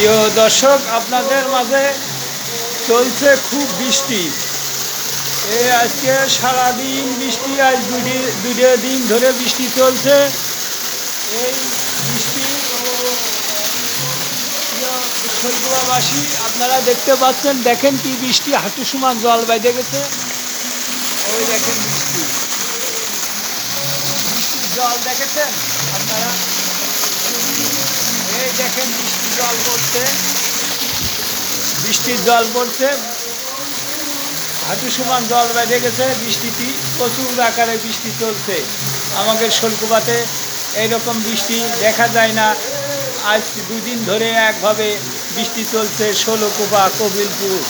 প্রিয় দর্শক, আপনাদের মাঝে চলছে খুব বৃষ্টি। আজকে সারাদিন বৃষ্টি, আজ দুটো দিন ধরে বৃষ্টি চলছে। এই বৃষ্টি শৈলকুপাবাসী আপনারা দেখতে পাচ্ছেন, দেখেন কি বৃষ্টি, হাঁটু সমান জল বেঁধে গেছে। ওই দেখেন বৃষ্টির জল দেখেছেন আপনারা, এই দেখেন বৃষ্টির জল পড়ছে, বৃষ্টির জল পড়ছে, হাঁটু সমান জল বেঁধে গেছে। বৃষ্টিটি প্রচুর আকারে বৃষ্টি চলছে। আমাদের শৈলকুপাতে এইরকম বৃষ্টি দেখা যায় না। আজ দুদিন ধরে একভাবে বৃষ্টি চলছে শৈলকুপা কবিলপুর।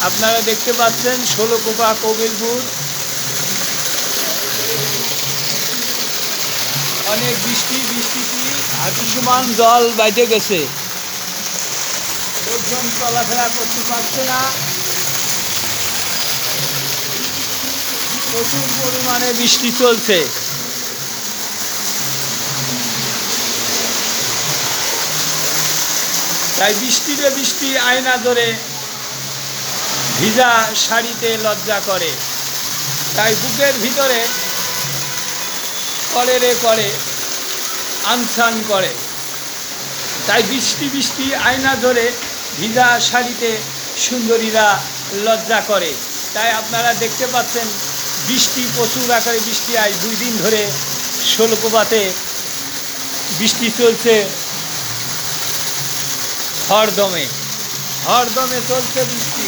আপনারা দেখতে পাচ্ছেন শৈলকুপা কবিলপুর অনেক বৃষ্টিটি হাঁটু সমান জল বেঁধে গেছে। লোকজন চলাফেরা করতে পারছে না, প্রচুর পরিমাণে বৃষ্টি চলছে। তাই বৃষ্টি আয়না ধরে ভিজা শাড়িতে লজ্জা করে, তাই বুকের ভিতরে করে আনসান করে। তাই বৃষ্টি আয়না ধরে ভিজা শাড়িতে সুন্দরীরা লজ্জা করে। তাই আপনারা দেখতে পাচ্ছেন বৃষ্টি, প্রচুর আকারে বৃষ্টি। আজ 2 দিন ধরে শৈলকুপাতে বৃষ্টি চলছে হরদমে চলছে বৃষ্টি।